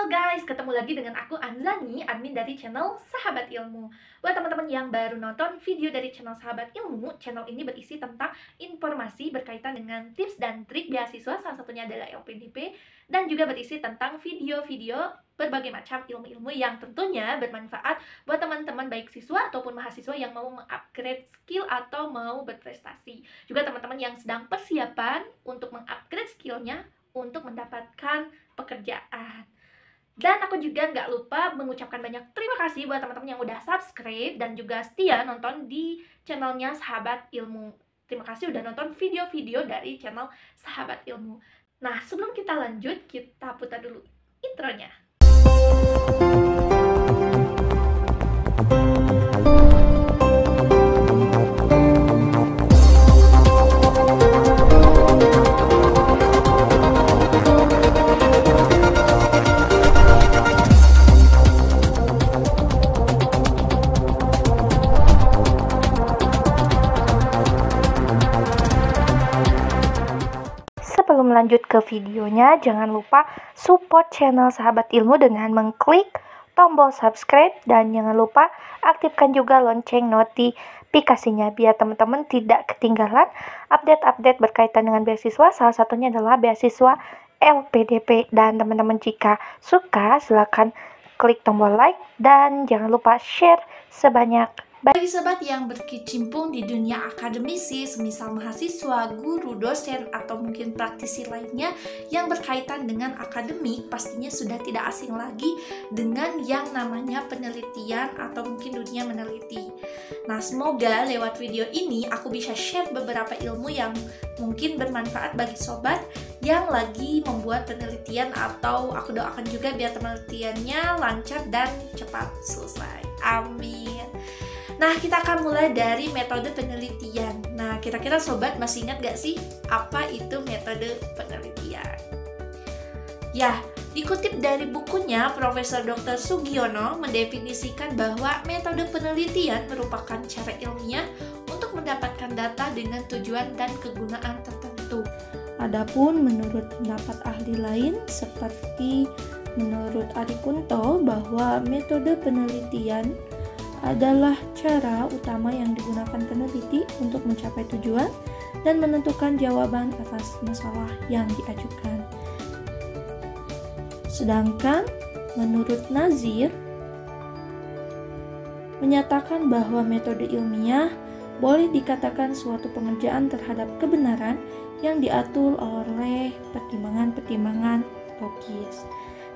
Halo guys, ketemu lagi dengan aku Anzani, admin dari channel Sahabat Ilmu. Buat teman-teman yang baru nonton video dari channel Sahabat Ilmu, channel ini berisi tentang informasi berkaitan dengan tips dan trik beasiswa, salah satunya adalah LPDP, dan juga berisi tentang video-video berbagai macam ilmu-ilmu yang tentunya bermanfaat buat teman-teman baik siswa ataupun mahasiswa yang mau mengupgrade skill atau mau berprestasi. Juga teman-teman yang sedang persiapan untuk mengupgrade skillnya untuk mendapatkan pekerjaan. Dan aku juga nggak lupa mengucapkan banyak terima kasih buat teman-teman yang udah subscribe dan juga setia nonton di channelnya Sahabat Ilmu. Terima kasih udah nonton video-video dari channel Sahabat Ilmu. Nah, sebelum kita lanjut, kita putar dulu intronya. Sebelum lanjut ke videonya, jangan lupa support channel Sahabat Ilmu dengan mengklik tombol subscribe dan jangan lupa aktifkan juga lonceng notifikasinya biar teman-teman tidak ketinggalan update-update berkaitan dengan beasiswa. Salah satunya adalah beasiswa LPDP. Dan teman-teman jika suka silahkan klik tombol like dan jangan lupa share sebanyak. Bagi sobat yang berkecimpung di dunia akademisi, semisal mahasiswa, guru, dosen, atau mungkin praktisi lainnya yang berkaitan dengan akademik, pastinya sudah tidak asing lagi dengan yang namanya penelitian atau mungkin dunia meneliti. Nah, semoga lewat video ini aku bisa share beberapa ilmu yang mungkin bermanfaat bagi sobat yang lagi membuat penelitian, atau aku doakan juga biar penelitiannya lancar dan cepat selesai. Amin. Nah, kita akan mulai dari metode penelitian. Nah, kira-kira sobat masih ingat gak sih apa itu metode penelitian? Ya, dikutip dari bukunya, Profesor Dr. Sugiono mendefinisikan bahwa metode penelitian merupakan cara ilmiah untuk mendapatkan data dengan tujuan dan kegunaan tertentu. Adapun menurut pendapat ahli lain seperti menurut Ari Kunto bahwa metode penelitian adalah cara utama yang digunakan peneliti untuk mencapai tujuan dan menentukan jawaban atas masalah yang diajukan. Sedangkan menurut Nazir menyatakan bahwa metode ilmiah boleh dikatakan suatu pengerjaan terhadap kebenaran yang diatur oleh pertimbangan-pertimbangan logis.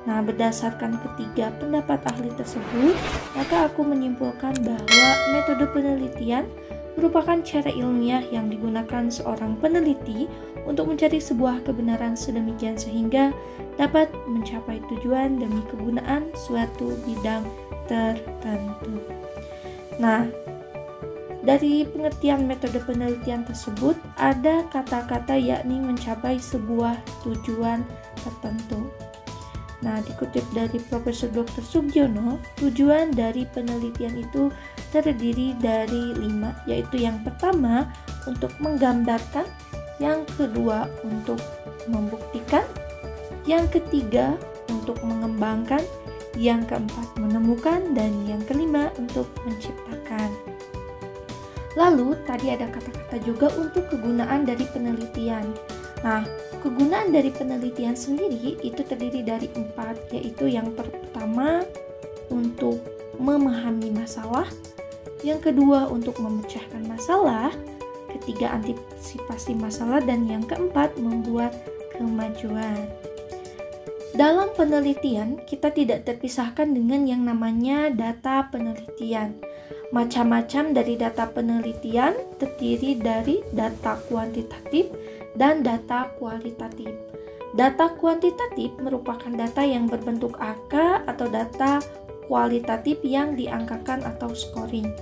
Nah, berdasarkan ketiga pendapat ahli tersebut, maka aku menyimpulkan bahwa metode penelitian merupakan cara ilmiah yang digunakan seorang peneliti untuk mencari sebuah kebenaran sedemikian sehingga dapat mencapai tujuan demi kegunaan suatu bidang tertentu. Nah, dari pengertian metode penelitian tersebut ada kata-kata yakni mencapai sebuah tujuan tertentu. Nah, dikutip dari Profesor Dr. Sugiono, tujuan dari penelitian itu terdiri dari 5, yaitu yang pertama untuk menggambarkan, yang kedua untuk membuktikan, yang ketiga untuk mengembangkan, yang keempat menemukan, dan yang kelima untuk menciptakan. Lalu, tadi ada kata-kata juga untuk kegunaan dari penelitian. Nah, kegunaan dari penelitian sendiri itu terdiri dari 4, yaitu yang pertama untuk memahami masalah, yang kedua untuk memecahkan masalah, ketiga antisipasi masalah, dan yang keempat membuat kemajuan. Dalam penelitian, kita tidak terpisahkan dengan yang namanya data penelitian. Macam-macam dari data penelitian terdiri dari data kuantitatif dan data kualitatif. Data kuantitatif merupakan data yang berbentuk angka atau data kualitatif yang diangkakan atau scoring.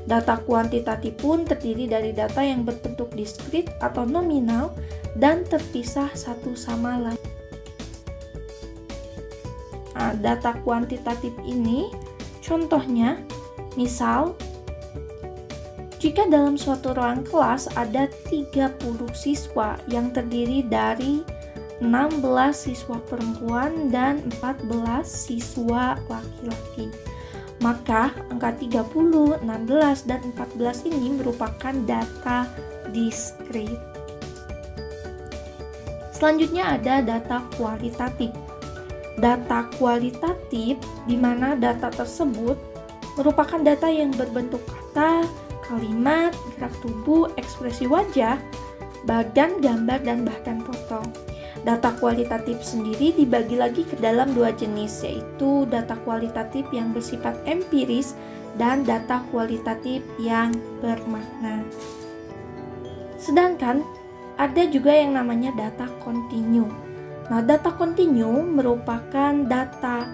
Data kuantitatif pun terdiri dari data yang berbentuk diskrit atau nominal dan terpisah satu sama lain. Nah, data kuantitatif ini contohnya, misal jika dalam suatu ruang kelas ada 30 siswa yang terdiri dari 16 siswa perempuan dan 14 siswa laki-laki. Maka angka 30, 16, dan 14 ini merupakan data diskrit. Selanjutnya ada data kualitatif. Data kualitatif di mana data tersebut merupakan data yang berbentuk kata, kalimat, gerak tubuh, ekspresi wajah, badan, gambar, dan bahkan foto. Data kualitatif sendiri dibagi lagi ke dalam dua jenis, yaitu data kualitatif yang bersifat empiris dan data kualitatif yang bermakna. Sedangkan ada juga yang namanya data kontinu. Nah, data kontinu merupakan data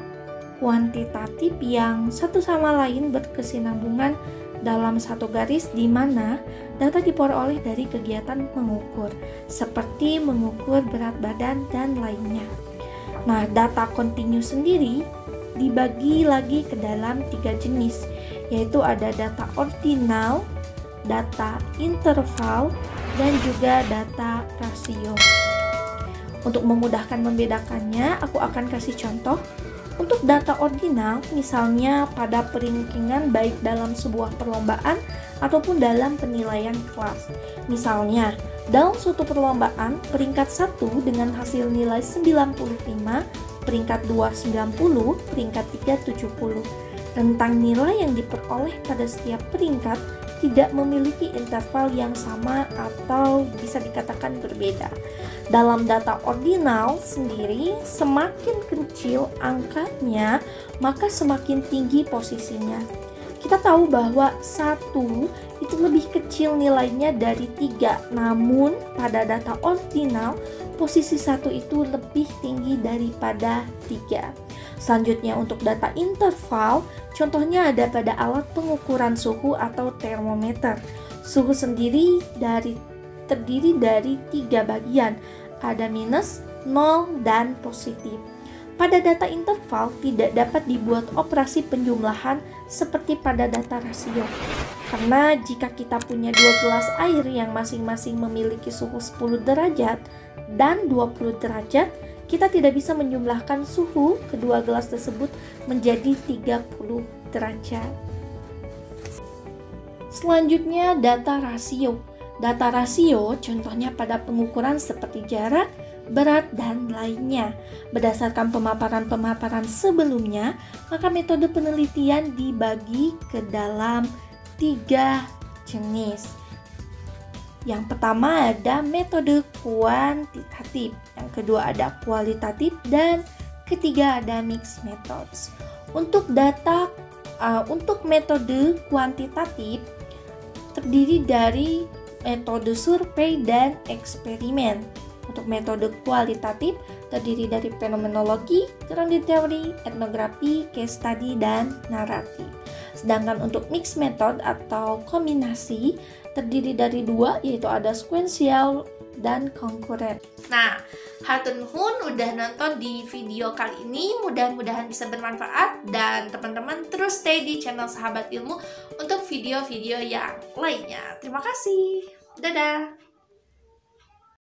kuantitatif yang satu sama lain berkesinambungan dalam satu garis, di mana data diperoleh dari kegiatan mengukur, seperti mengukur berat badan dan lainnya. Nah, data kontinu sendiri dibagi lagi ke dalam 3 jenis, yaitu ada data ordinal, data interval, dan juga data rasio. Untuk memudahkan membedakannya, aku akan kasih contoh. Untuk data ordinal, misalnya pada peringkingan baik dalam sebuah perlombaan ataupun dalam penilaian kelas. Misalnya, dalam suatu perlombaan, peringkat 1 dengan hasil nilai 95, peringkat 2 90, peringkat 3 70. Rentang nilai yang diperoleh pada setiap peringkat tidak memiliki interval yang sama atau bisa dikatakan berbeda. Dalam data ordinal sendiri, semakin kecil angkanya, maka semakin tinggi posisinya. Kita tahu bahwa 1 itu lebih kecil nilainya dari 3, namun pada data ordinal, posisi 1 itu lebih tinggi daripada 3. Selanjutnya untuk data interval, contohnya ada pada alat pengukuran suhu atau termometer. Suhu sendiri terdiri dari 3 bagian, ada minus, 0, dan positif. Pada data interval tidak dapat dibuat operasi penjumlahan seperti pada data rasio. Karena jika kita punya 2 gelas air yang masing-masing memiliki suhu 10 derajat dan 20 derajat, kita tidak bisa menjumlahkan suhu kedua gelas tersebut menjadi 30 derajat. Selanjutnya data rasio. Data rasio contohnya pada pengukuran seperti jarak, berat, dan lainnya. Berdasarkan pemaparan-pemaparan sebelumnya, maka metode penelitian dibagi ke dalam 3 jenis. Yang pertama ada metode kuantitatif, yang kedua ada kualitatif, dan ketiga ada mixed methods. Untuk metode kuantitatif terdiri dari metode survei dan eksperimen. Untuk metode kualitatif terdiri dari fenomenologi, grounded theory, etnografi, case study, dan naratif. Sedangkan untuk mixed method atau kombinasi terdiri dari 2, yaitu ada sequential dan konkuren. Nah, hatur nuhun udah nonton di video kali ini, mudah-mudahan bisa bermanfaat, dan teman-teman terus stay di channel Sahabat Ilmu untuk video-video yang lainnya. Terima kasih. Dadah.